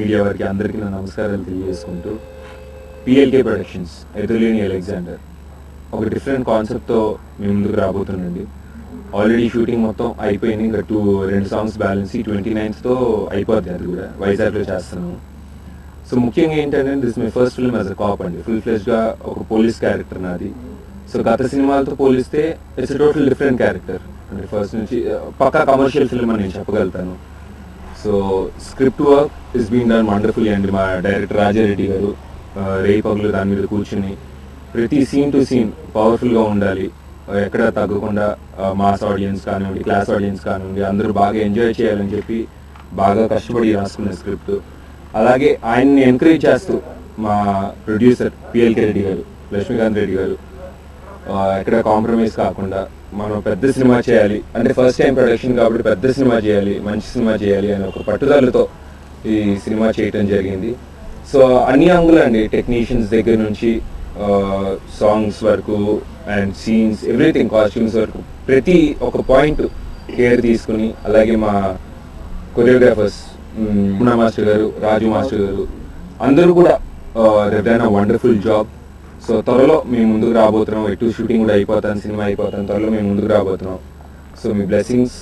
Media వారికి అందరికీ నా నమస్కారాలు తెలియజేసుకుంటూ పిఎల్కే ప్రొడక్షన్స్ ఎదులేని అలెగ్జాండర్ ఒక డిఫరెంట్ కాన్సెప్ట్తో మీ ముందుకు రాబోతుందండి. ఆల్రెడీ షూటింగ్ మొత్తం అయిపోయింది. ఇంకా రెండు సాంగ్స్ బ్యాలెన్స్ 29th అయిపోద్ది. అది కూడా వైజాగ్లో చేస్తున్నాము. సో ముఖ్యంగా ఏంటంటే this my first film as a cop అండి. ఫుల్ ఫ్లెజ్గా ఒక పోలీస్ క్యారెక్టర్ నాది. సో గత సినిమాలతో పోలిస్తే ఇట్స్ టోటల్ డిఫరెంట్ క్యారెక్టర్ అంటే ఫస్ట్ నుంచి పక్కా కమర్షియల్ ఫిల్మ్ అని నేను చెప్పగలుగుతాను. So script work is been done wonderfully అండి. మా డైరెక్టర్ రాజారెడ్డి గారు రేయి పగులు దాని మీద కూర్చుని ప్రతి సీన్ టు సీన్ పవర్ఫుల్గా ఉండాలి, ఎక్కడ తగ్గకుండా మాస్ ఆడియన్స్ కానివ్వండి, క్లాస్ ఆడియన్స్ కానివ్వండి, అందరూ బాగా ఎంజాయ్ చేయాలని చెప్పి బాగా కష్టపడి రాసుకున్న స్క్రిప్ట్. అలాగే ఆయన్ని ఎంకరేజ్ చేస్తూ మా ప్రొడ్యూసర్ పిఎల్కే రెడ్డి గారు, లక్ష్మీకాంత్ రెడ్డి గారు ఎక్కడ కాంప్రమైజ్ కాకుండా మనం పెద్ద సినిమా చేయాలి అంటే ఫస్ట్ టైం ప్రొడక్షన్ కాబట్టి పెద్ద సినిమా చేయాలి, మంచి సినిమా చేయాలి అని ఒక పట్టుదలతో ఈ సినిమా చేయటం జరిగింది. సో అన్ని అంగులండి, టెక్నీషియన్స్ దగ్గర నుంచి సాంగ్స్ వరకు అండ్ సీన్స్ ఎవ్రీథింగ్, కాస్ట్యూమ్స్ వరకు ప్రతి ఒక పాయింట్ కేర్ తీసుకుని, అలాగే మా కొరియోగ్రాఫర్స్ మున్నా మాస్టర్ గారు, రాజు మాస్టర్ గారు అందరూ కూడా done a wonderful job. So త్వరలో మేము ముందుకు రాబోతున్నాం. ఎటు షూటింగ్ కూడా అయిపోతాను, సినిమా అయిపోతాను, త్వరలో మేము ముందుకు రాబోతున్నాం. సో మీ బ్లెస్సింగ్స్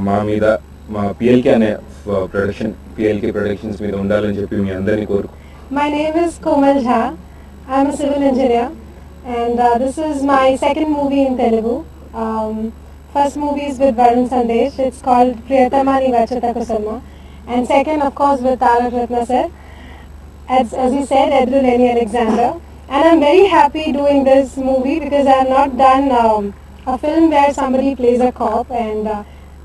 మా మీద, మా పిఎల్కే అనే ప్రొడక్షన్, పిఎల్కే ప్రొడక్షన్స్ మీద ఉండాలని చెప్పి మీ అందరినీ కోరుకు. My name is Komal Jha. I am a civil engineer and this is my second movie in Telugu. First movie is with Varun Sandesh. It's called Priyatamani Vachata Kusalma. And second, of course, with Tarak Ratna sir. As he said, Eduleni Alexander. And I'm very happy doing this movie because I have not done a film where somebody plays a cop, and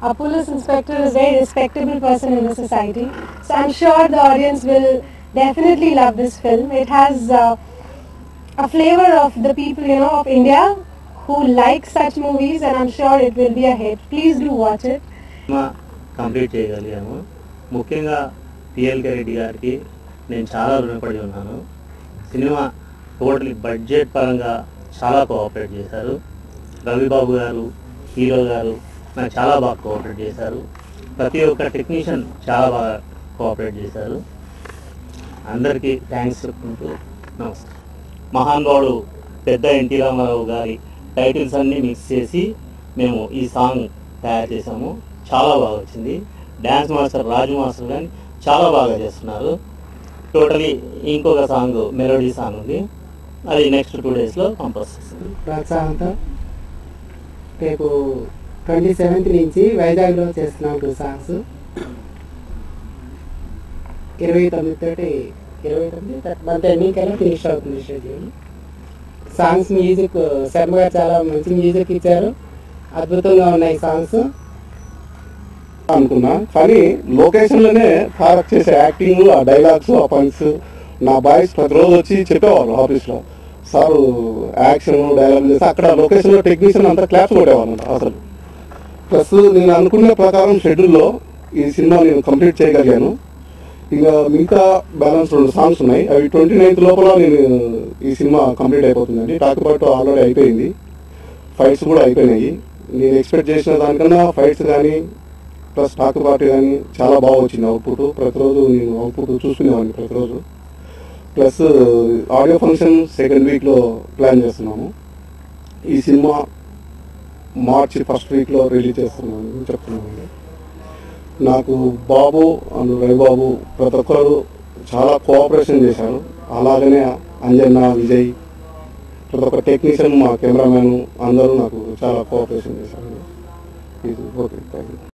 a police inspector is a very respectable person in the society. So I'm sure the audience will definitely love this film. It has a flavor of the people, of India who like such movies, and I'm sure it will be a hit. Please do watch it. Complete చేయగలిగాము. ముఖ్యంగా PLK Reddy గారికి నేను చాలా రుణపడి ఉన్నాను. Cinema totally budget పరంగా చాలా cooperate చేశారు. రవిబాబు గారు, హీరో గారు నాకు చాలా బాగా కోఆపరేట్ చేశారు. ప్రతి ఒక్క టెక్నీషియన్ చాలా బాగా కోఆపరేట్ చేశారు. అందరికీ థ్యాంక్స్ చెప్పుకుంటూ నమస్కారం. మహానుభావుడు పెద్ద ఎన్టీ రామారావు గారి టైటిల్స్ అన్నీ మిక్స్ చేసి మేము ఈ సాంగ్ తయారు చేసాము. చాలా బాగా వచ్చింది. డ్యాన్స్ మాస్టర్ రాజు మాస్టర్ కానీ చాలా బాగా చేస్తున్నారు. టోటలీ ఇంకొక సాంగ్ మెలోడీ సాంగ్ ఉంది, అది నెక్స్ట్ 2 daysలో కంపోజ్ చేస్తుంది. ప్రోత్సాహంతో రేపు 27th నుంచి వైజాగ్లో చేస్తున్నాం 2 songs. 29 మంత్ ఎండింగ్ కల్లా ఫినిష్ అవుతుంది షెడ్యూల్. సాంగ్స్ మ్యూజిక్ శర్మ గారు చాలా మంచి మ్యూజిక్ ఇచ్చారు. అద్భుతంగా ఉన్నాయి సాంగ్స్ అనుకున్నా. కానీ లొకేషన్లోనే తారక్ చేసే యాక్టింగ్, ఆ డైలాగ్స్, ఆ పంక్స్ నా బాయ్స్ ప్రతిరోజు వచ్చి చెప్పేవాళ్ళు ఆఫీస్లో, సార్ యాక్షన్ డైలాగ్ చేసి అక్కడ లొకేషన్లో టెక్నీషియన్ అంతా క్లాప్స్ కొట్టేవాళ్ళు అసలు. ప్లస్ నేను అనుకున్న ప్రకారం షెడ్యూల్లో ఈ సినిమా నేను కంప్లీట్ చేయగలిగాను. ఇంకా మిగతా బ్యాలెన్స్ 2 songs ఉన్నాయి. అవి 29th లోపల నేను ఈ సినిమా కంప్లీట్ అయిపోతుందండి. టాక్పాటు ఆల్రెడీ అయిపోయింది, ఫైట్స్ కూడా అయిపోయినాయి. నేను ఎక్స్పెక్ట్ చేసిన దానికన్నా ఫైట్స్ కానీ ప్లస్ టాక్పాటు కానీ చాలా బాగా వచ్చింది అవుట్పుట్. ప్రతిరోజు నేను అవుట్పుట్ చూసుకునేవాడిని ప్రతిరోజు. ప్లస్ ఆడియో ఫంక్షన్ 2nd weekలో ప్లాన్ చేస్తున్నాము. ఈ సినిమా March 1st weekలో రిలీజ్ చేస్తున్నాను చెప్తున్నాను. నాకు బాబు అండ్ రవిబాబు ప్రతి ఒక్కరు చాలా కోఆపరేషన్ చేశారు. అలాగనే అంజన్న, విజయ్, ప్రతి ఒక్క టెక్నీషియన్, మా కెమెరామ్యాన్ అందరూ నాకు చాలా కోఆపరేషన్ చేశారు. Okay, thank you.